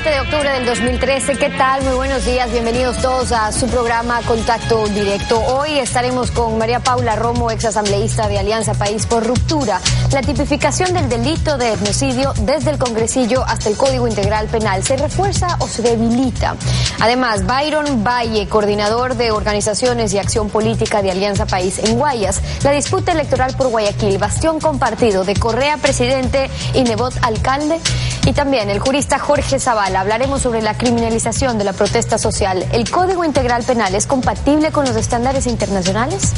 7 de octubre del 2013. ¿Qué tal? Muy buenos días. Bienvenidos todos a su programa Contacto Directo. Hoy estaremos con María Paula Romo, exasambleísta de Alianza País por Ruptura. La tipificación del delito de etnocidio desde el Congresillo hasta el Código Integral Penal, ¿se refuerza o se debilita? Además, Byron Valle, coordinador de Organizaciones y Acción Política de Alianza País en Guayas. La disputa electoral por Guayaquil, bastión compartido de Correa presidente y Nebot alcalde. Y también el jurista Jorge Zavala. Hablaremos sobre la criminalización de la protesta social. ¿El Código Integral Penal es compatible con los estándares internacionales?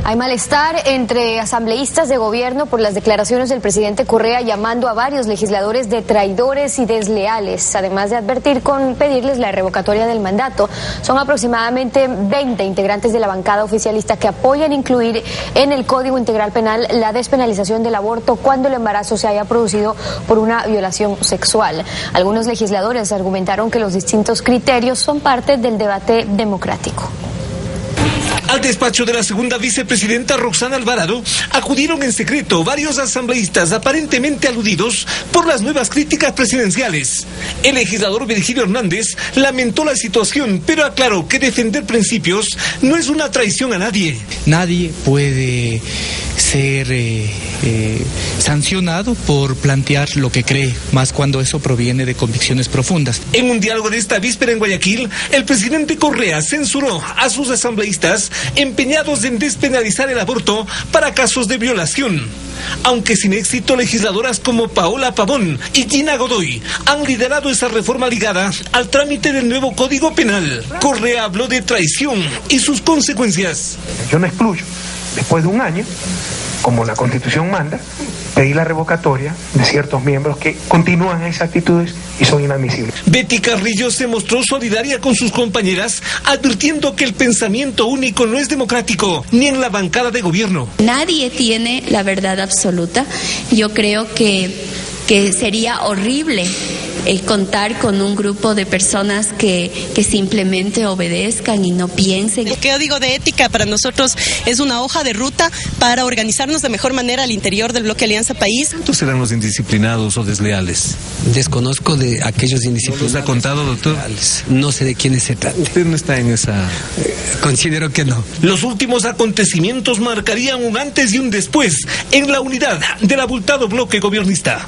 Hay malestar entre asambleístas de gobierno por las declaraciones del presidente Correa llamando a varios legisladores de traidores y desleales, además de advertir con pedirles la revocatoria del mandato. Son aproximadamente 20 integrantes de la bancada oficialista que apoyan incluir en el Código Integral Penal la despenalización del aborto cuando el embarazo se haya producido por una violación sexual. Algunos legisladores argumentaron que los distintos criterios son parte del debate democrático. Al despacho de la segunda vicepresidenta Roxana Alvarado acudieron en secreto varios asambleístas aparentemente aludidos por las nuevas críticas presidenciales. El legislador Virgilio Hernández lamentó la situación, pero aclaró que defender principios no es una traición a nadie. Nadie puede ser sancionado por plantear lo que cree, más cuando eso proviene de convicciones profundas. En un diálogo de esta víspera en Guayaquil, el presidente Correa censuró a sus asambleístas empeñados en despenalizar el aborto para casos de violación. Aunque sin éxito, legisladoras como Paola Pavón y Gina Godoy han liderado esa reforma ligada al trámite del nuevo Código Penal. Correa habló de traición y sus consecuencias. Yo no excluyo, después de un año, como la Constitución manda, pedir la revocatoria de ciertos miembros que continúan esas actitudes y son inadmisibles. Betty Carrillo se mostró solidaria con sus compañeras, advirtiendo que el pensamiento único no es democrático, ni en la bancada de gobierno. Nadie tiene la verdad absoluta. Yo creo que sería horrible contar con un grupo de personas que simplemente obedezcan y no piensen. El código de ética para nosotros es una hoja de ruta para organizarnos de mejor manera al interior del bloque Alianza País. ¿Cuántos serán los indisciplinados o desleales? Desconozco de aquellos indisciplinados. ¿Los ha contado, doctor? No sé de quiénes se trata. ¿Usted no está en esa...? Considero que no. Los últimos acontecimientos marcarían un antes y un después en la unidad del abultado bloque gobernista.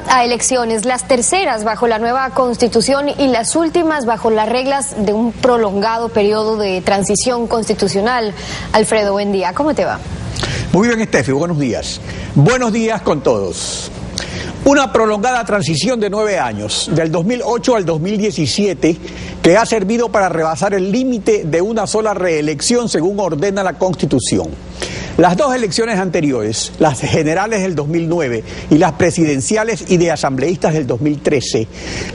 A elecciones, las terceras bajo la nueva constitución y las últimas bajo las reglas de un prolongado periodo de transición constitucional. Alfredo, buen día. ¿Cómo te va? Muy bien, Estefi, buenos días. Buenos días con todos. Una prolongada transición de 9 años, del 2008 al 2017, que ha servido para rebasar el límite de una sola reelección según ordena la Constitución. Las dos elecciones anteriores, las generales del 2009 y las presidenciales y de asambleístas del 2013,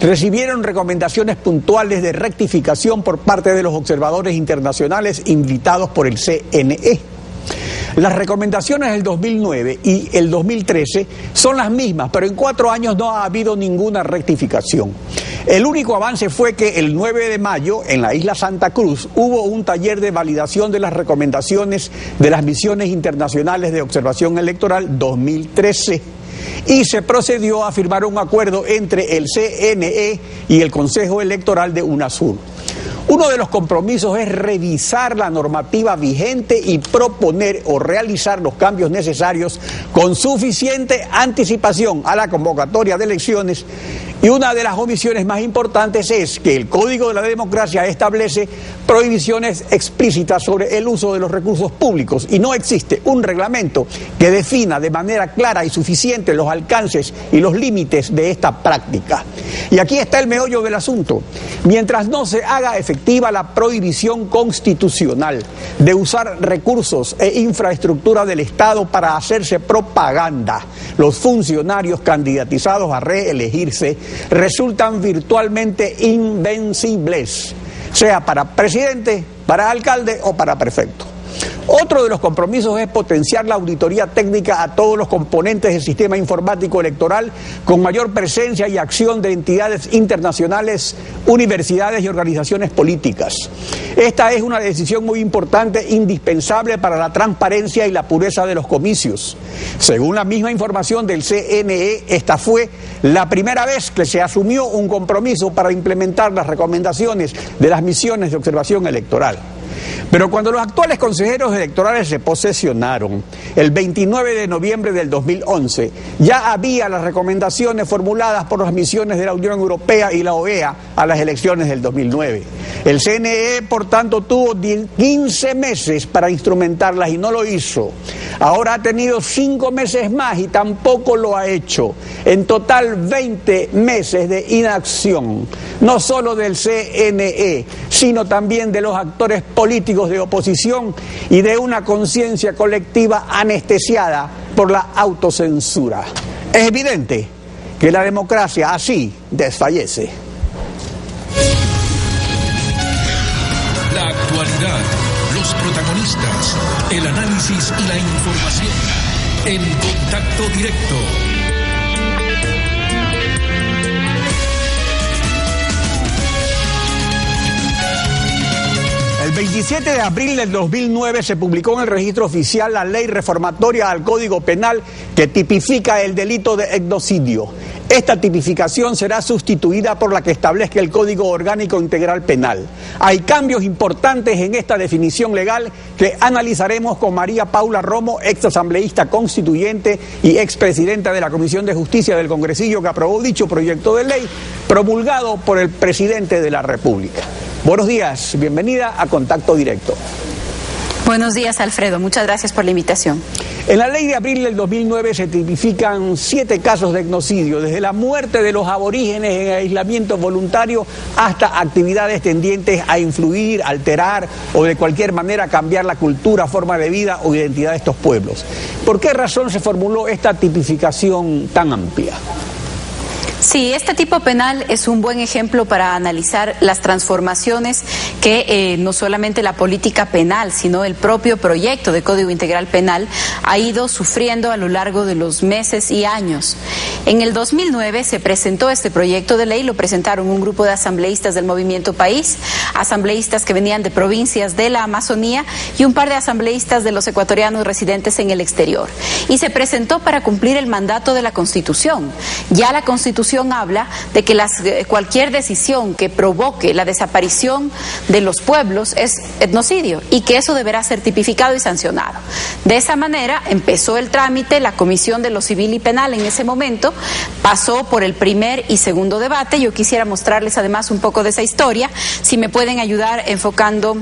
recibieron recomendaciones puntuales de rectificación por parte de los observadores internacionales invitados por el CNE. Las recomendaciones del 2009 y el 2013 son las mismas, pero en 4 años no ha habido ninguna rectificación. El único avance fue que el 9 de mayo, en la isla Santa Cruz, hubo un taller de validación de las recomendaciones de las misiones internacionales de observación electoral 2013. Y se procedió a firmar un acuerdo entre el CNE y el Consejo Electoral de UNASUR. Uno de los compromisos es revisar la normativa vigente y proponer o realizar los cambios necesarios con suficiente anticipación a la convocatoria de elecciones. Y una de las omisiones más importantes es que el Código de la Democracia establece prohibiciones explícitas sobre el uso de los recursos públicos y no existe un reglamento que defina de manera clara y suficiente los alcances y los límites de esta práctica. Y aquí está el meollo del asunto. Mientras no se haga efectiva la prohibición constitucional de usar recursos e infraestructura del Estado para hacerse propaganda, los funcionarios candidatizados a reelegirse resultan virtualmente invencibles, sea para presidente, para alcalde o para prefecto. Otro de los compromisos es potenciar la auditoría técnica a todos los componentes del sistema informático electoral con mayor presencia y acción de entidades internacionales, universidades y organizaciones políticas. Esta es una decisión muy importante, indispensable para la transparencia y la pureza de los comicios. Según la misma información del CNE, esta fue la primera vez que se asumió un compromiso para implementar las recomendaciones de las misiones de observación electoral. Pero cuando los actuales consejeros electorales se posesionaron el 29 de noviembre del 2011, ya había las recomendaciones formuladas por las misiones de la Unión Europea y la OEA a las elecciones del 2009. El CNE, por tanto, tuvo 15 meses para instrumentarlas y no lo hizo. Ahora ha tenido 5 meses más y tampoco lo ha hecho. En total, 20 meses de inacción, no solo del CNE, sino también de los actores políticos de oposición y de una conciencia colectiva anestesiada por la autocensura. Es evidente que la democracia así desfallece. La actualidad, los protagonistas, el análisis y la información en Contacto Directo. El 27 de abril del 2009 se publicó en el registro oficial la ley reformatoria al Código Penal que tipifica el delito de etnocidio. Esta tipificación será sustituida por la que establezca el Código Orgánico Integral Penal. Hay cambios importantes en esta definición legal que analizaremos con María Paula Romo, ex asambleísta constituyente y expresidenta de la Comisión de Justicia del Congresillo, que aprobó dicho proyecto de ley promulgado por el presidente de la República. Buenos días, bienvenida a Contacto Directo. Buenos días, Alfredo. Muchas gracias por la invitación. En la ley de abril del 2009 se tipifican 7 casos de etnocidio, desde la muerte de los aborígenes en aislamiento voluntario hasta actividades tendientes a influir, alterar o de cualquier manera cambiar la cultura, forma de vida o identidad de estos pueblos. ¿Por qué razón se formuló esta tipificación tan amplia? Sí, este tipo penal es un buen ejemplo para analizar las transformaciones que no solamente la política penal, sino el propio proyecto de Código Integral Penal ha ido sufriendo a lo largo de los meses y años. En el 2009 se presentó este proyecto de ley, lo presentaron un grupo de asambleístas del Movimiento País, asambleístas que venían de provincias de la Amazonía y un par de asambleístas de los ecuatorianos residentes en el exterior. Y se presentó para cumplir el mandato de la Constitución. Ya la Constitución habla de que cualquier decisión que provoque la desaparición de los pueblos es etnocidio y que eso deberá ser tipificado y sancionado. De esa manera empezó el trámite, la Comisión de lo Civil y Penal en ese momento pasó por el primer y segundo debate. Yo quisiera mostrarles además un poco de esa historia, si me pueden ayudar enfocando.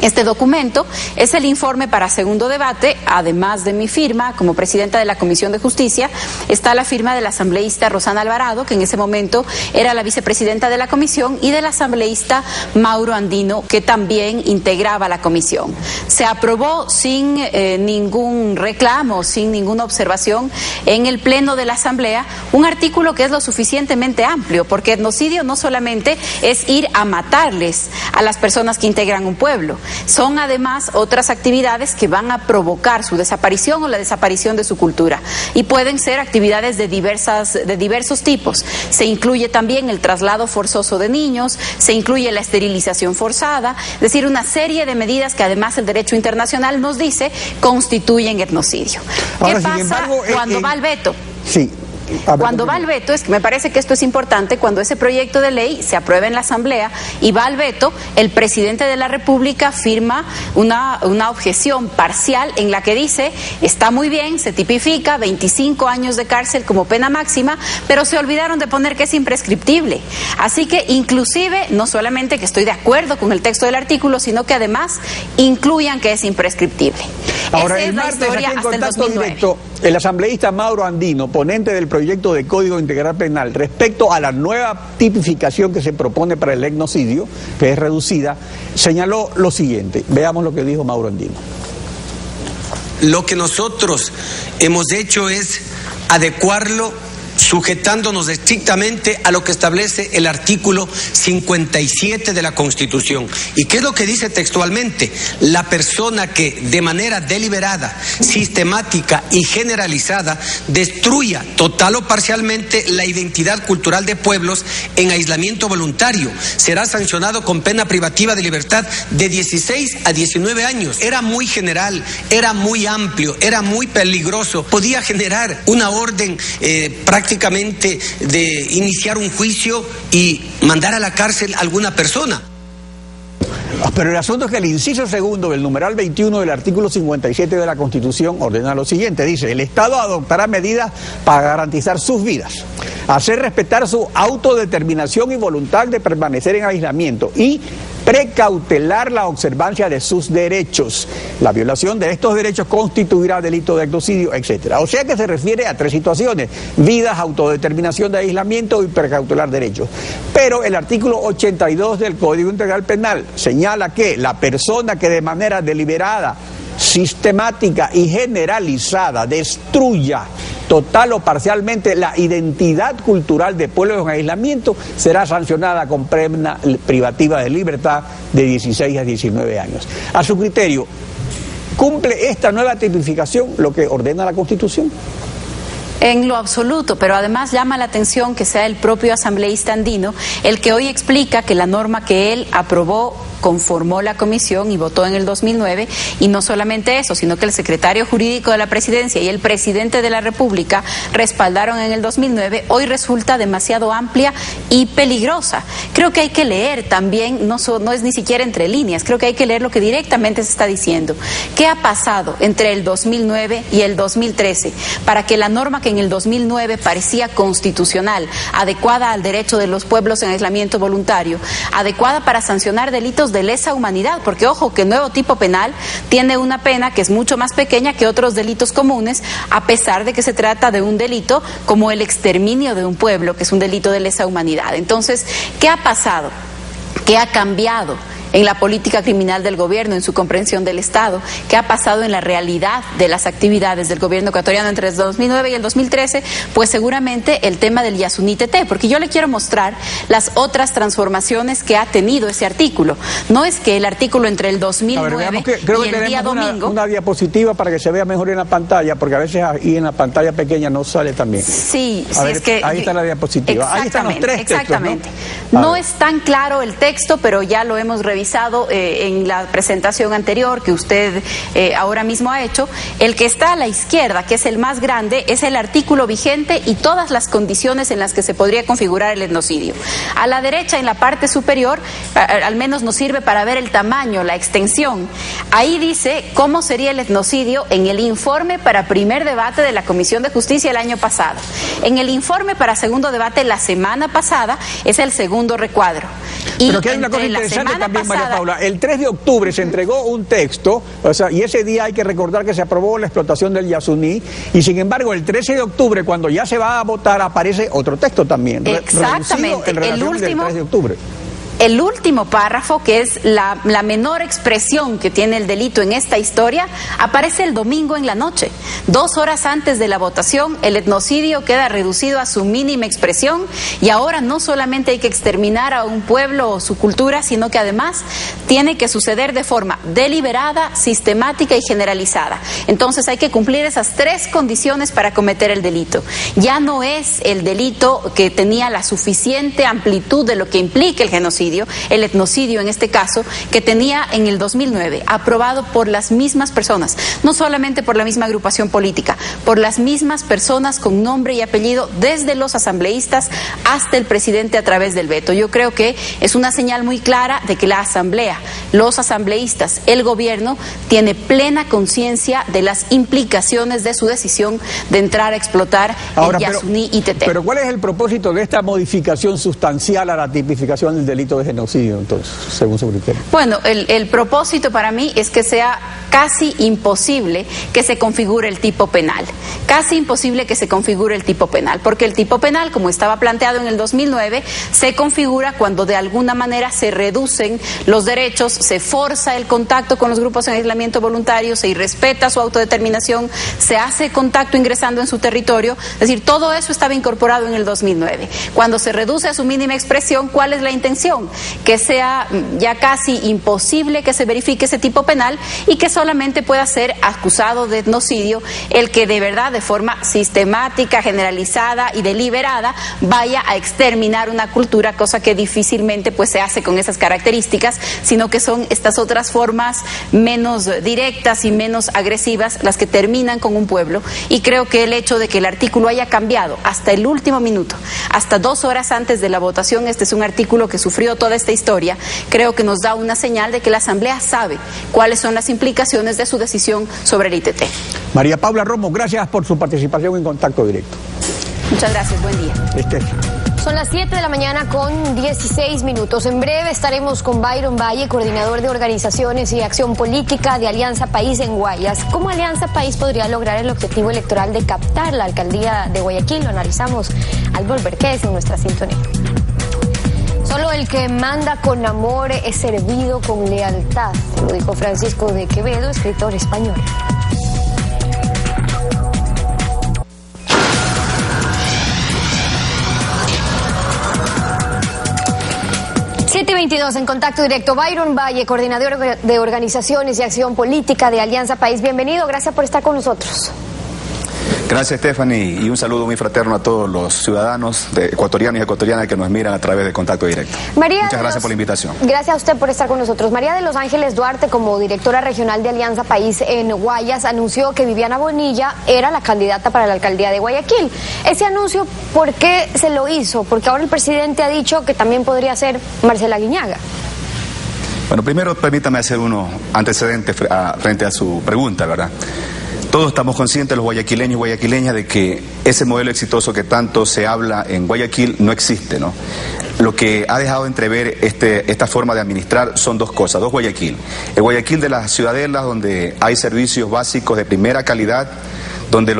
Este documento es el informe para segundo debate. Además de mi firma como presidenta de la Comisión de Justicia, está la firma de la asambleísta Rosana Alvarado, que en ese momento era la vicepresidenta de la comisión, y del asambleísta Mauro Andino, que también integraba la comisión. Se aprobó sin ningún reclamo, sin ninguna observación en el pleno de la asamblea, un artículo que es lo suficientemente amplio, porque etnocidio no solamente es ir a matarles a las personas que integran un pueblo. Son además otras actividades que van a provocar su desaparición o la desaparición de su cultura. Y pueden ser actividades de diversos tipos. Se incluye también el traslado forzoso de niños, se incluye la esterilización forzada, es decir, una serie de medidas que además el derecho internacional nos dice constituyen etnocidio. Ahora, ¿qué pasa embargo, cuando va al veto? Sí. Cuando va al veto, es que me parece que esto es importante, cuando ese proyecto de ley se aprueba en la Asamblea y va al veto, el presidente de la República firma una objeción parcial en la que dice, está muy bien, se tipifica 25 años de cárcel como pena máxima, pero se olvidaron de poner que es imprescriptible. Así que inclusive, no solamente que estoy de acuerdo con el texto del artículo, sino que además incluyan que es imprescriptible. Ahora, Esa el es la martes, historia aquí en hasta el Contacto 2009. Directo, el asambleísta Mauro Andino, ponente del proyecto de Código Integral Penal, respecto a la nueva tipificación que se propone para el etnocidio, que es reducida, señaló lo siguiente. Veamos lo que dijo Mauro Andino. Lo que nosotros hemos hecho es adecuarlo sujetándonos estrictamente a lo que establece el artículo 57 de la Constitución. ¿Y qué es lo que dice textualmente? La persona que de manera deliberada, sistemática y generalizada destruya total o parcialmente la identidad cultural de pueblos en aislamiento voluntario será sancionado con pena privativa de libertad de 16 a 19 años. Era muy general, era muy amplio, era muy peligroso, podía generar una orden prácticamente de iniciar un juicio y mandar a la cárcel a alguna persona. Pero el asunto es que el inciso segundo del numeral 21 del artículo 57 de la Constitución ordena lo siguiente, dice: el Estado adoptará medidas para garantizar sus vidas, hacer respetar su autodeterminación y voluntad de permanecer en aislamiento y precautelar la observancia de sus derechos. La violación de estos derechos constituirá delito de etnocidio, etc. O sea que se refiere a tres situaciones: vidas, autodeterminación de aislamiento y precautelar derechos. Pero el artículo 82 del Código Integral Penal señala que la persona que de manera deliberada, sistemática y generalizada destruya total o parcialmente la identidad cultural de pueblos en aislamiento será sancionada con pena privativa de libertad de 16 a 19 años. A su criterio, ¿cumple esta nueva tipificación lo que ordena la Constitución? En lo absoluto, pero además llama la atención que sea el propio asambleísta andino el que hoy explica que la norma que él aprobó, conformó la comisión y votó en el 2009, y no solamente eso, sino que el secretario jurídico de la presidencia y el presidente de la República respaldaron en el 2009, hoy resulta demasiado amplia y peligrosa. Creo que hay que leer también, no es ni siquiera entre líneas, creo que hay que leer lo que directamente se está diciendo. ¿Qué ha pasado entre el 2009 y el 2013 para que la norma que en el 2009 parecía constitucional, adecuada al derecho de los pueblos en aislamiento voluntario, adecuada para sancionar delitos de lesa humanidad, porque ojo que el nuevo tipo penal tiene una pena que es mucho más pequeña que otros delitos comunes, a pesar de que se trata de un delito como el exterminio de un pueblo, que es un delito de lesa humanidad? Entonces, ¿qué ha pasado? ¿Qué ha cambiado en la política criminal del gobierno, en su comprensión del Estado? ¿Qué ha pasado en la realidad de las actividades del gobierno ecuatoriano entre el 2009 y el 2013? Pues seguramente el tema del Yasuní TT, porque yo le quiero mostrar las otras transformaciones que ha tenido ese artículo. No es que el artículo entre el 2009 y el día domingo... Una diapositiva para que se vea mejor en la pantalla, porque a veces ahí en la pantalla pequeña no sale tan bien. Sí, sí, es que... Ahí está la diapositiva. Ahí están los tres textos, exactamente. No es tan claro el texto, pero ya lo hemos revisado en la presentación anterior que usted ahora mismo ha hecho. El que está a la izquierda, que es el más grande, es el artículo vigente y todas las condiciones en las que se podría configurar el etnocidio. A la derecha, en la parte superior, al menos nos sirve para ver el tamaño, la extensión. Ahí dice cómo sería el etnocidio en el informe para primer debate de la Comisión de Justicia el año pasado. En el informe para segundo debate la semana pasada es el segundo recuadro. Pero que hay una cosa interesante también, María Paula. El 3 de octubre se entregó un texto, o sea, y ese día hay que recordar que se aprobó la explotación del Yasuní, y sin embargo el 13 de octubre, cuando ya se va a votar, aparece otro texto también. Exactamente, el último. 3 de octubre. El último párrafo, que es la menor expresión que tiene el delito en esta historia, aparece el domingo en la noche. 2 horas antes de la votación, el etnocidio queda reducido a su mínima expresión, y ahora no solamente hay que exterminar a un pueblo o su cultura, sino que además tiene que suceder de forma deliberada, sistemática y generalizada. Entonces hay que cumplir esas 3 condiciones para cometer el delito. Ya no es el delito que tenía la suficiente amplitud de lo que implica el genocidio, el etnocidio en este caso, que tenía en el 2009, aprobado por las mismas personas, no solamente por la misma agrupación política, por las mismas personas con nombre y apellido, desde los asambleístas hasta el presidente a través del veto. Yo creo que es una señal muy clara de que la asamblea, los asambleístas, el gobierno, tiene plena conciencia de las implicaciones de su decisión de entrar a explotar el Yasuní y TT. Pero ¿cuál es el propósito de esta modificación sustancial a la tipificación del delito propósito de genocidio, entonces, según su criterio? Bueno, el propósito para mí es que sea casi imposible que se configure el tipo penal. Casi imposible que se configure el tipo penal, porque el tipo penal, como estaba planteado en el 2009, se configura cuando de alguna manera se reducen los derechos, se forza el contacto con los grupos en aislamiento voluntario, se irrespeta su autodeterminación, se hace contacto ingresando en su territorio. Es decir, todo eso estaba incorporado en el 2009. Cuando se reduce a su mínima expresión, ¿cuál es la intención? Que sea ya casi imposible que se verifique ese tipo penal y que solamente pueda ser acusado de etnocidio el que de verdad, de forma sistemática, generalizada y deliberada, vaya a exterminar una cultura, cosa que difícilmente pues se hace con esas características, sino que son estas otras formas menos directas y menos agresivas las que terminan con un pueblo. Y creo que el hecho de que el artículo haya cambiado hasta el último minuto, hasta 2 horas antes de la votación, este es un artículo que sufrió toda esta historia, creo que nos da una señal de que la Asamblea sabe cuáles son las implicaciones de su decisión sobre el ITT. María Paula Romo, gracias por su participación en Contacto Directo. Muchas gracias, buen día. Son las 7 de la mañana con 16 minutos. En breve estaremos con Byron Valle, coordinador de organizaciones y acción política de Alianza País en Guayas. ¿Cómo Alianza País podría lograr el objetivo electoral de captar la alcaldía de Guayaquil? Lo analizamos al volver. Quédese en nuestra sintonía. Solo el que manda con amor es servido con lealtad, lo dijo Francisco de Quevedo, escritor español. 7:22 en Contacto Directo. Byron Valle, coordinador de organizaciones y acción política de Alianza País. Bienvenido, gracias por estar con nosotros. Gracias, Stephanie, y un saludo muy fraterno a todos los ciudadanos ecuatorianos y ecuatorianas que nos miran a través de Contacto Directo. Muchas gracias por la invitación. Gracias a usted por estar con nosotros. María de los Ángeles Duarte, como directora regional de Alianza País en Guayas, anunció que Viviana Bonilla era la candidata para la alcaldía de Guayaquil. Ese anuncio, ¿por qué se lo hizo? Porque ahora el presidente ha dicho que también podría ser Marcela Aguiñaga. Bueno, primero permítame hacer unos antecedentes frente a su pregunta, ¿verdad? Todos estamos conscientes, los guayaquileños y guayaquileñas, de que ese modelo exitoso que tanto se habla en Guayaquil no existe, ¿no? Lo que ha dejado entrever esta forma de administrar son dos cosas, dos Guayaquil. El Guayaquil de las ciudadelas, donde hay servicios básicos de primera calidad, donde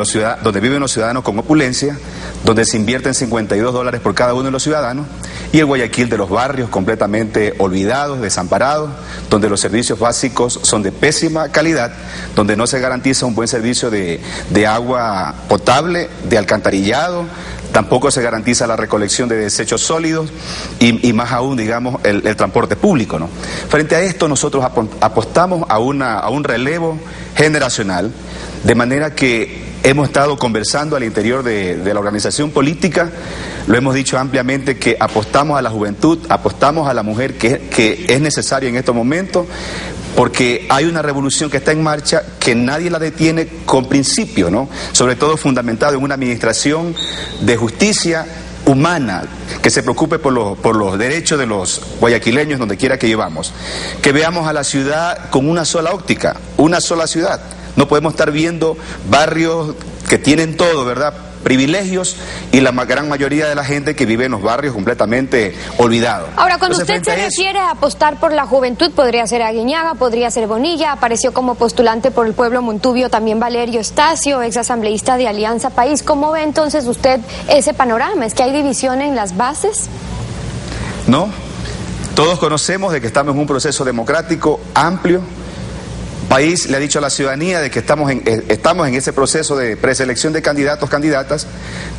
viven los ciudadanos con opulencia, donde se invierten $52 por cada uno de los ciudadanos, y el Guayaquil de los barrios completamente olvidados, desamparados, donde los servicios básicos son de pésima calidad, donde no se garantiza un buen servicio de agua potable, de alcantarillado, tampoco se garantiza la recolección de desechos sólidos y más aún, digamos, el transporte público, ¿no? Frente a esto, nosotros apostamos a un relevo generacional, de manera que hemos estado conversando al interior de la organización política, lo hemos dicho ampliamente, que apostamos a la juventud, apostamos a la mujer, que es necesaria en estos momentos, porque hay una revolución que está en marcha que nadie la detiene con principio, ¿no? Sobre todo fundamentado en una administración de justicia humana, que se preocupe por los derechos de los guayaquileños donde quiera que llevamos, que veamos a la ciudad con una sola óptica, una sola ciudad. No podemos estar viendo barrios que tienen todo, ¿verdad?, privilegios, y la gran mayoría de la gente que vive en los barrios completamente olvidados. Ahora, cuando usted se refiere a apostar por la juventud, podría ser Aguiñaga, podría ser Bonilla, apareció como postulante por el pueblo Montubio también Valerio Estacio, ex asambleísta de Alianza País. ¿Cómo ve entonces usted ese panorama? ¿Es que hay división en las bases? No, todos conocemos de que estamos en un proceso democrático amplio. País le ha dicho a la ciudadanía de que estamos en ese proceso de preselección de candidatos, candidatas.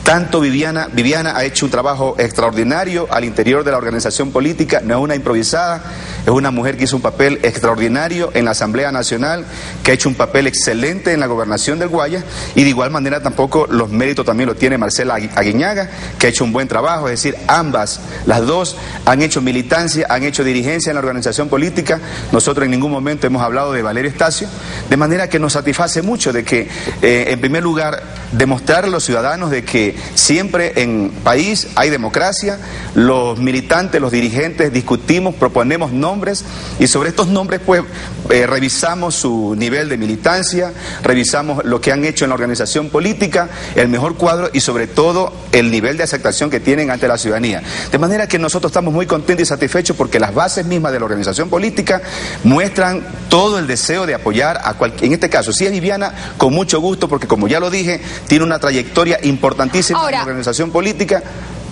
Tanto Viviana ha hecho un trabajo extraordinario al interior de la organización política, no es una improvisada, es una mujer que hizo un papel extraordinario en la Asamblea Nacional, que ha hecho un papel excelente en la gobernación del Guayas, y de igual manera tampoco los méritos también lo tiene Marcela Aguiñaga, que ha hecho un buen trabajo. Es decir, ambas, las dos, han hecho militancia, han hecho dirigencia en la organización política. Nosotros en ningún momento hemos hablado de Valerio Estacio, de manera que nos satisface mucho de que, en primer lugar, demostrar a los ciudadanos de que siempre en país hay democracia, los militantes, los dirigentes discutimos, proponemos nombres y sobre estos nombres pues revisamos su nivel de militancia, revisamos lo que han hecho en la organización política, el mejor cuadro y sobre todo el nivel de aceptación que tienen ante la ciudadanía. De manera que nosotros estamos muy contentos y satisfechos porque las bases mismas de la organización política muestran todo el deseo de apoyar a en este caso, si es Viviana, con mucho gusto, porque como ya lo dije, tiene una trayectoria importantísima en la organización política.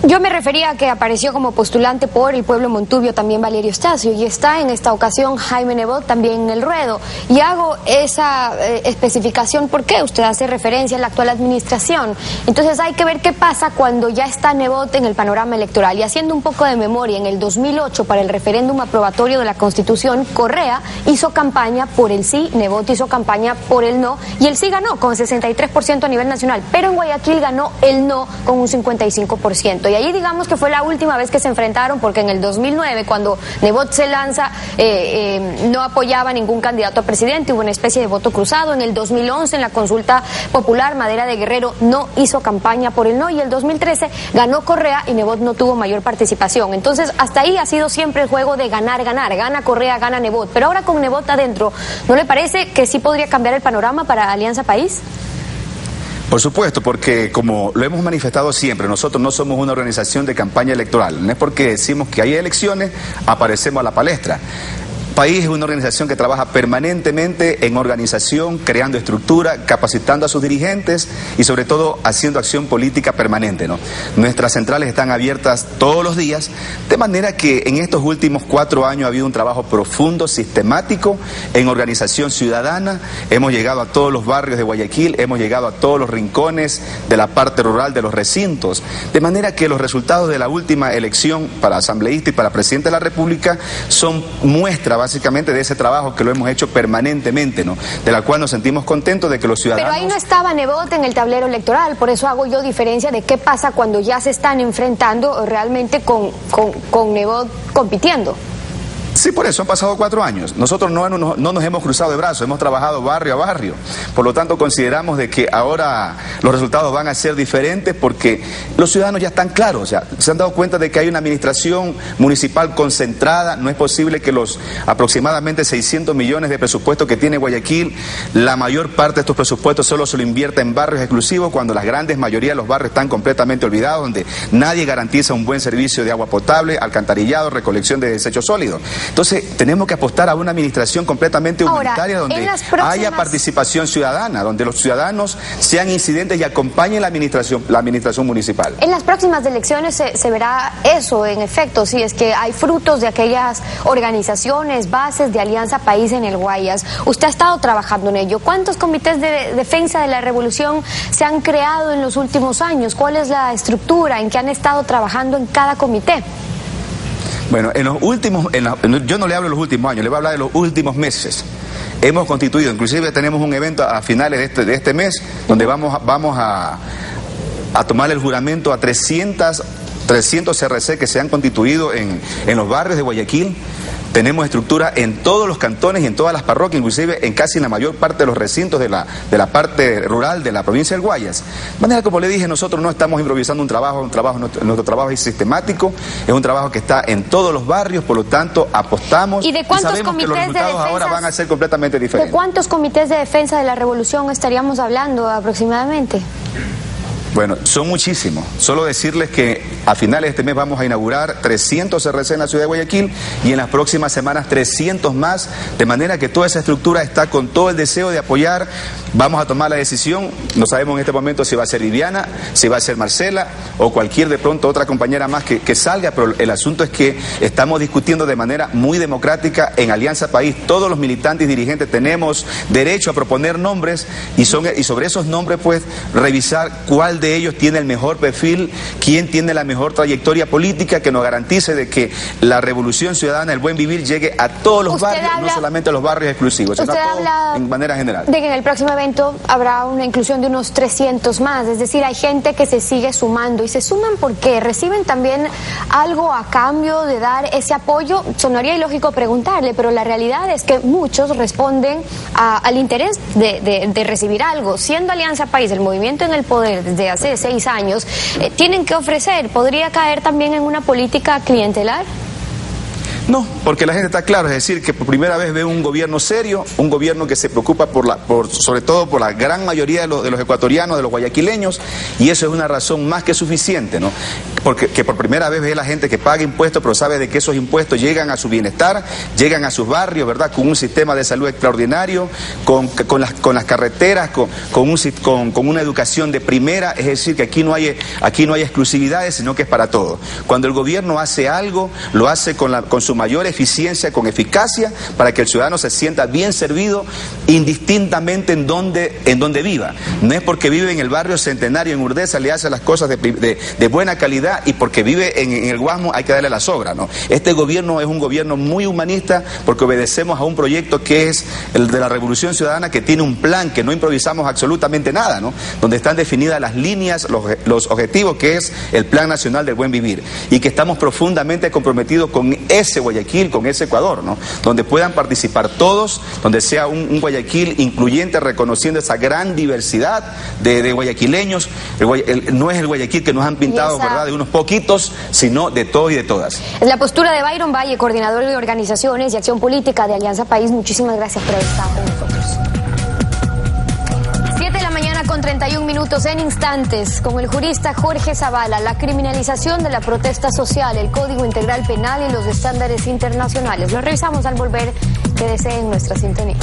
Yo me refería a que apareció como postulante por el pueblo Montubio también Valerio Estacio y está en esta ocasión Jaime Nebot también en el ruedo. Y hago esa especificación porque usted hace referencia a la actual administración. Entonces hay que ver qué pasa cuando ya está Nebot en el panorama electoral. Y haciendo un poco de memoria, en el 2008 para el referéndum aprobatorio de la Constitución, Correa hizo campaña por el sí, Nebot hizo campaña por el no y el sí ganó con 63% a nivel nacional, pero en Guayaquil ganó el no con un 55%. Y ahí digamos que fue la última vez que se enfrentaron porque en el 2009 cuando Nebot se lanza no apoyaba a ningún candidato a presidente, hubo una especie de voto cruzado. En el 2011 en la consulta popular Madera de Guerrero no hizo campaña por el no y el 2013 ganó Correa y Nebot no tuvo mayor participación. Entonces hasta ahí ha sido siempre el juego de ganar, gana Correa, gana Nebot, pero ahora con Nebot adentro, ¿no le parece que sí podría cambiar el panorama para Alianza País? Por supuesto, porque como lo hemos manifestado siempre, nosotros no somos una organización de campaña electoral. No es porque decimos que hay elecciones, aparecemos a la palestra. País es una organización que trabaja permanentemente en organización, creando estructura, capacitando a sus dirigentes y sobre todo haciendo acción política permanente, ¿no? Nuestras centrales están abiertas todos los días, de manera que en estos últimos 4 años ha habido un trabajo profundo, sistemático, en organización ciudadana. Hemos llegado a todos los barrios de Guayaquil, hemos llegado a todos los rincones de la parte rural de los recintos, de manera que los resultados de la última elección para asambleísta y para presidente de la República son muestra básicamente de ese trabajo que lo hemos hecho permanentemente, ¿no? De la cual nos sentimos contentos de que los ciudadanos... Pero ahí no estaba Nebot en el tablero electoral, por eso hago yo diferencia de qué pasa cuando ya se están enfrentando realmente con Nebot compitiendo. Sí, por eso han pasado 4 años. Nosotros no nos hemos cruzado de brazos, hemos trabajado barrio a barrio. Por lo tanto, consideramos de que ahora los resultados van a ser diferentes porque los ciudadanos ya están claros. O sea, se han dado cuenta de que hay una administración municipal concentrada. No es posible que los aproximadamente 600 millones de presupuesto que tiene Guayaquil, la mayor parte de estos presupuestos solo se lo invierta en barrios exclusivos cuando la grandes mayoría de los barrios están completamente olvidados, donde nadie garantiza un buen servicio de agua potable, alcantarillado, recolección de desechos sólidos. Entonces, tenemos que apostar a una administración completamente humanitaria donde haya participación ciudadana, donde los ciudadanos sean incidentes y acompañen la administración municipal. En las próximas elecciones se verá eso, en efecto, si es que hay frutos de aquellas organizaciones, bases de Alianza País en el Guayas. Usted ha estado trabajando en ello. ¿Cuántos comités de defensa de la revolución se han creado en los últimos años? ¿Cuál es la estructura en que han estado trabajando en cada comité? Bueno, en los últimos, yo no le hablo de los últimos años, le voy a hablar de los últimos meses. Hemos constituido, inclusive tenemos un evento a finales de este mes, donde vamos a tomar el juramento a 300 CRC que se han constituido en los barrios de Guayaquil. Tenemos estructura en todos los cantones y en todas las parroquias, inclusive en casi la mayor parte de los recintos de la parte rural de la provincia del Guayas. De manera, como le dije, nosotros no estamos improvisando nuestro trabajo es sistemático, es un trabajo que está en todos los barrios, por lo tanto apostamos y sabemos que los resultados ahora van a ser completamente diferentes. ¿De cuántos comités de defensa de la revolución estaríamos hablando aproximadamente? Bueno, son muchísimos. Solo decirles que a finales de este mes vamos a inaugurar 300 CRC en la ciudad de Guayaquil y en las próximas semanas 300 más, de manera que toda esa estructura está con todo el deseo de apoyar. Vamos a tomar la decisión, no sabemos en este momento si va a ser Viviana, si va a ser Marcela o cualquier de pronto otra compañera más que salga, pero el asunto es que estamos discutiendo de manera muy democrática en Alianza País. Todos los militantes y dirigentes tenemos derecho a proponer nombres y sobre esos nombres pues revisar cuál de de ellos tiene el mejor perfil, quién tiene la mejor trayectoria política que nos garantice de que la revolución ciudadana, el buen vivir, llegue a todos los barrios, no solamente a los barrios exclusivos, sino a todos en manera general. De que en el próximo evento habrá una inclusión de unos 300 más, es decir, hay gente que se sigue sumando, y se suman porque reciben también algo a cambio de dar ese apoyo. Sonaría ilógico preguntarle, pero la realidad es que muchos responden al interés de recibir algo. Siendo Alianza País el movimiento en el poder desde hace 6 años, tienen que ofrecer. ¿Podría caer también en una política clientelar? No, porque la gente está claro, es decir, que por primera vez ve un gobierno serio, un gobierno que se preocupa sobre todo por la gran mayoría de los ecuatorianos, de los guayaquileños, y eso es una razón más que suficiente, ¿no? Porque que por primera vez ve la gente que paga impuestos, pero sabe de que esos impuestos llegan a su bienestar, llegan a sus barrios, ¿verdad? Con un sistema de salud extraordinario, con las carreteras, con una educación de primera, es decir, que aquí no hay exclusividades, sino que es para todos. Cuando el gobierno hace algo, lo hace con su mayor eficiencia, con eficacia, para que el ciudadano se sienta bien servido indistintamente en donde viva. No es porque vive en el barrio Centenario en Urdesa le hace las cosas de buena calidad, y porque vive en el Guasmo hay que darle la sobra, ¿no? Este gobierno es un gobierno muy humanista, porque obedecemos a un proyecto que es el de la Revolución Ciudadana, que tiene un plan, que no improvisamos absolutamente nada, ¿no? Donde están definidas las líneas, los objetivos, que es el Plan Nacional del Buen Vivir, y que estamos profundamente comprometidos con ese Guayaquil, con ese Ecuador, ¿no? Donde puedan participar todos, donde sea un Guayaquil incluyente, reconociendo esa gran diversidad de guayaquileños. No es el Guayaquil que nos han pintado, ¿verdad?, de unos poquitos, sino de todos y de todas. Es la postura de Byron Valle, coordinador de organizaciones y acción política de Alianza País. Muchísimas gracias por haber estado con nosotros. 7:31 en instantes, con el jurista Jorge Zavala, la criminalización de la protesta social, el Código Integral Penal y los estándares internacionales. Lo revisamos al volver. Quédese en nuestra sintonía.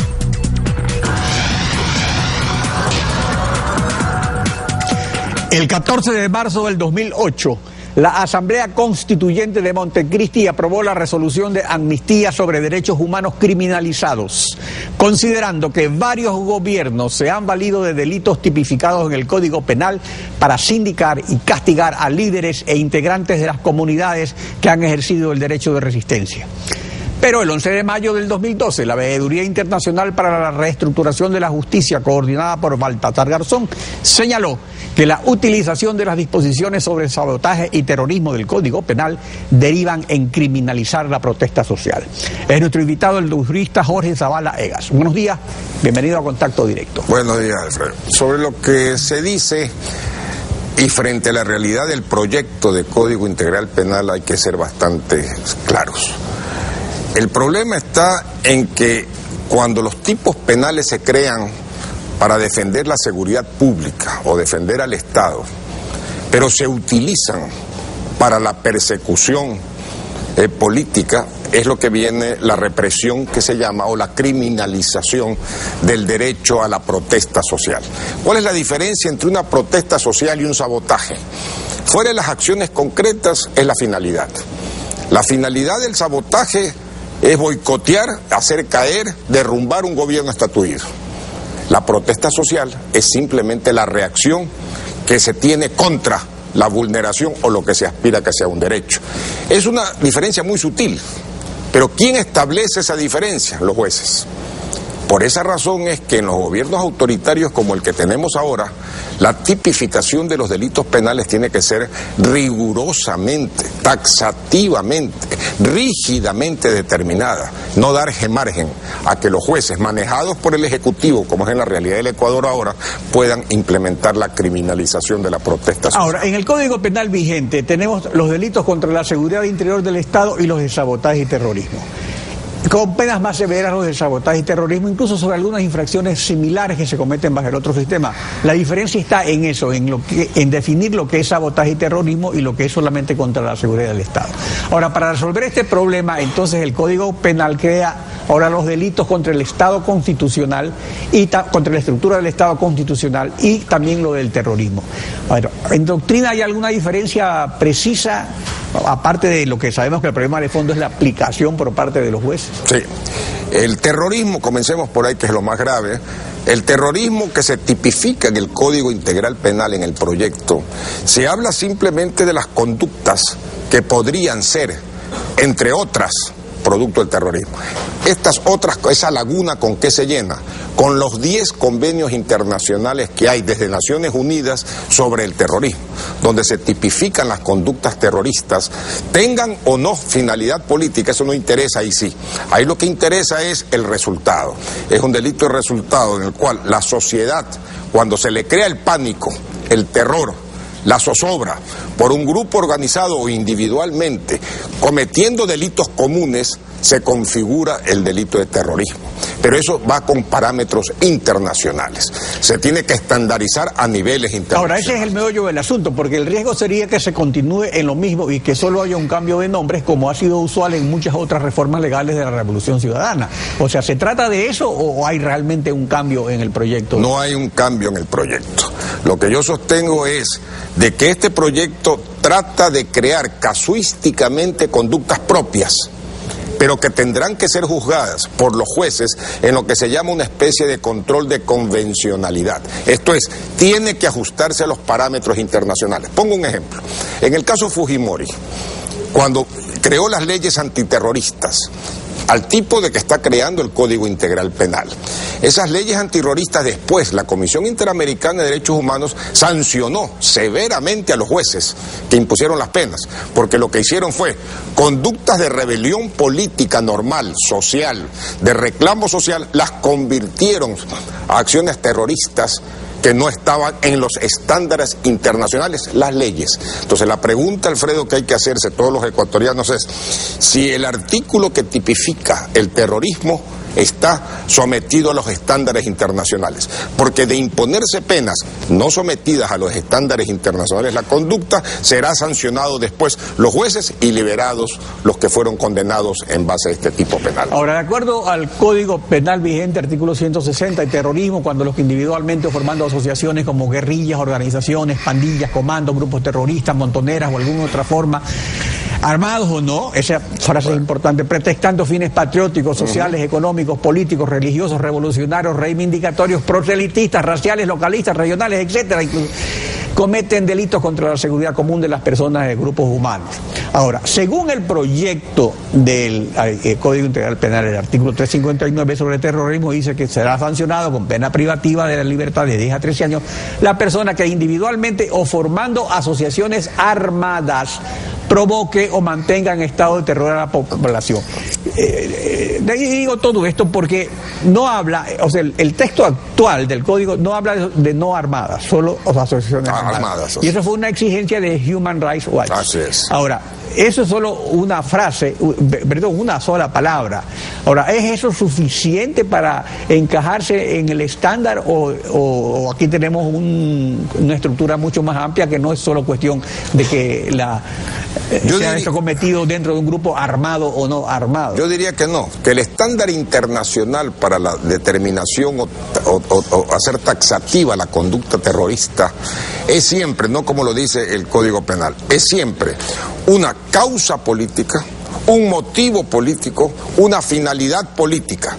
El 14 de marzo del 2008, la Asamblea Constituyente de Montecristi aprobó la resolución de amnistía sobre derechos humanos criminalizados, considerando que varios gobiernos se han valido de delitos tipificados en el Código Penal para sindicar y castigar a líderes e integrantes de las comunidades que han ejercido el derecho de resistencia. Pero el 11 de mayo del 2012, la Veeduría Internacional para la Reestructuración de la Justicia, coordinada por Baltasar Garzón, señaló que la utilización de las disposiciones sobre sabotaje y terrorismo del Código Penal derivan en criminalizar la protesta social. Es nuestro invitado el jurista Jorge Zavala Egas. Buenos días, bienvenido a Contacto Directo. Buenos días, Alfredo. Sobre lo que se dice y frente a la realidad del proyecto de Código Integral Penal hay que ser bastante claros. El problema está en que cuando los tipos penales se crean para defender la seguridad pública o defender al Estado, pero se utilizan para la persecución política, es lo que viene la represión que se llama, o la criminalización del derecho a la protesta social. ¿Cuál es la diferencia entre una protesta social y un sabotaje? Fuera de las acciones concretas es la finalidad. La finalidad del sabotaje es boicotear, hacer caer, derrumbar un gobierno estatuido. La protesta social es simplemente la reacción que se tiene contra la vulneración o lo que se aspira a que sea un derecho. Es una diferencia muy sutil, pero ¿quién establece esa diferencia? Los jueces. Por esa razón es que en los gobiernos autoritarios como el que tenemos ahora, la tipificación de los delitos penales tiene que ser rigurosamente, taxativamente, rígidamente determinada, no dar margen a que los jueces, manejados por el Ejecutivo, como es en la realidad del Ecuador ahora, puedan implementar la criminalización de la protesta social. Ahora, en el Código Penal vigente tenemos los delitos contra la seguridad interior del Estado y los de sabotaje y terrorismo, con penas más severas los de sabotaje y terrorismo, incluso sobre algunas infracciones similares que se cometen bajo el otro sistema. La diferencia está en eso, en definir lo que es sabotaje y terrorismo y lo que es solamente contra la seguridad del Estado. Ahora, para resolver este problema, entonces el Código Penal crea ahora los delitos contra el Estado constitucional y contra la estructura del Estado constitucional y también lo del terrorismo. Bueno, ¿en doctrina hay alguna diferencia precisa? Aparte de lo que sabemos que el problema de fondo es la aplicación por parte de los jueces. Sí. El terrorismo, comencemos por ahí, que es lo más grave. El terrorismo que se tipifica en el Código Integral Penal, en el proyecto, se habla simplemente de las conductas que podrían ser, entre otras, producto del terrorismo. Estas otras, esa laguna, ¿con qué se llena? Con los 10 convenios internacionales que hay desde Naciones Unidas sobre el terrorismo, donde se tipifican las conductas terroristas, tengan o no finalidad política. Eso no interesa ahí sí. Ahí lo que interesa es el resultado. Es un delito de resultado en el cual la sociedad, cuando se le crea el pánico, el terror, la zozobra por un grupo organizado o individualmente cometiendo delitos comunes, se configura el delito de terrorismo. Pero eso va con parámetros internacionales. Se tiene que estandarizar a niveles internacionales. Ahora, ese es el meollo del asunto, porque el riesgo sería que se continúe en lo mismo y que solo haya un cambio de nombres, como ha sido usual en muchas otras reformas legales de la Revolución Ciudadana. O sea, ¿se trata de eso o hay realmente un cambio en el proyecto? No hay un cambio en el proyecto. Lo que yo sostengo es de que este proyecto trata de crear casuísticamente conductas propias, pero que tendrán que ser juzgadas por los jueces en lo que se llama una especie de control de convencionalidad. Esto es, tiene que ajustarse a los parámetros internacionales. Pongo un ejemplo. En el caso Fujimori, cuando creó las leyes antiterroristas, al tipo de que está creando el Código Integral Penal, esas leyes antiterroristas después la Comisión Interamericana de Derechos Humanos sancionó severamente a los jueces que impusieron las penas, porque lo que hicieron fue conductas de rebelión política normal, social, de reclamo social, las convirtieron a acciones terroristas que no estaban en los estándares internacionales, las leyes. Entonces la pregunta, Alfredo, que hay que hacerse todos los ecuatorianos es si el artículo que tipifica el terrorismo está sometido a los estándares internacionales, porque de imponerse penas no sometidas a los estándares internacionales, la conducta será sancionado después los jueces y liberados los que fueron condenados en base a este tipo penal. Ahora, de acuerdo al Código Penal vigente, artículo 160, el terrorismo, cuando los que individualmente o formando asociaciones como guerrillas, organizaciones, pandillas, comandos, grupos terroristas, montoneras o alguna otra forma, armados o no, esa frase es importante, pretextando fines patrióticos, sociales, económicos, políticos, religiosos, revolucionarios, reivindicatorios, proselitistas, raciales, localistas, regionales, etcétera, incluso cometen delitos contra la seguridad común de las personas de grupos humanos. Ahora, según el proyecto del Código Integral Penal, el artículo 359 sobre terrorismo dice que será sancionado con pena privativa de la libertad de 10 a 13 años la persona que individualmente o formando asociaciones armadas provoque o mantenga en estado de terror a la población. Digo todo esto porque no habla, o sea, el texto actual del código no habla de no armadas, solo asociaciones armadas. Y eso fue una exigencia de Human Rights Watch. Así es. Ahora, eso es solo una frase, perdón, una sola palabra. Ahora, ¿es eso suficiente para encajarse en el estándar o aquí tenemos una estructura mucho más amplia que no es solo cuestión de que sea esto cometido dentro de un grupo armado o no armado? Yo diría que no, que el estándar internacional para la determinación o hacer taxativa la conducta terrorista es siempre, no como lo dice el Código Penal, es siempre una causa política, un motivo político, una finalidad política,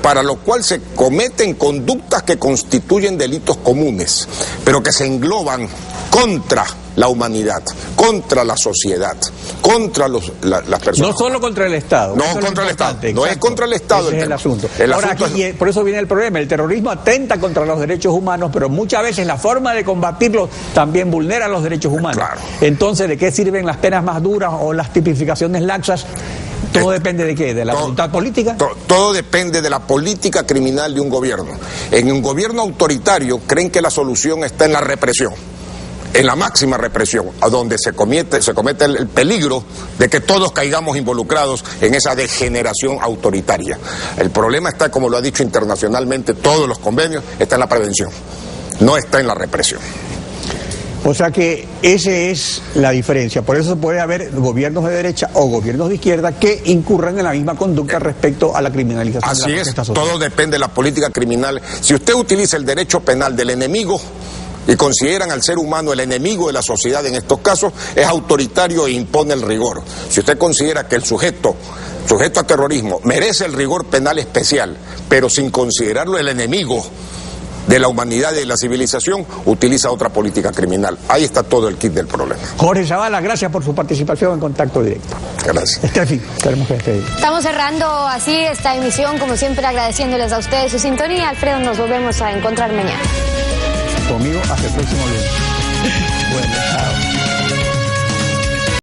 para lo cual se cometen conductas que constituyen delitos comunes, pero que se engloban contra la humanidad, contra la sociedad, contra las personas. No solo contra el Estado. No contra el Estado. No es contra el Estado. Ese es el asunto. Ahora, aquí, por eso viene el problema. El terrorismo atenta contra los derechos humanos, pero muchas veces la forma de combatirlo también vulnera los derechos humanos. Claro. Entonces, ¿de qué sirven las penas más duras o las tipificaciones laxas? ¿Todo depende de qué? ¿De la voluntad política? Todo depende de la política criminal de un gobierno. En un gobierno autoritario creen que la solución está en la represión, en la máxima represión, a donde se comete el peligro de que todos caigamos involucrados en esa degeneración autoritaria. El problema está, como lo ha dicho internacionalmente todos los convenios, está en la prevención, no está en la represión. O sea que esa es la diferencia. Por eso puede haber gobiernos de derecha o gobiernos de izquierda que incurran en la misma conducta respecto a la criminalización. Así es, todo depende de la política criminal. Si usted utiliza el derecho penal del enemigo y consideran al ser humano el enemigo de la sociedad en estos casos, es autoritario e impone el rigor. Si usted considera que el sujeto sujeto a terrorismo, merece el rigor penal especial, pero sin considerarlo el enemigo de la humanidad y de la civilización, utiliza otra política criminal. Ahí está todo el kit del problema. Jorge Zavala, gracias por su participación en Contacto Directo. Gracias. Estefi, tenemos que despedir. Estamos cerrando así esta emisión, como siempre agradeciéndoles a ustedes su sintonía. Alfredo, nos volvemos a encontrar mañana. Conmigo hasta el próximo lunes. Bueno, chao.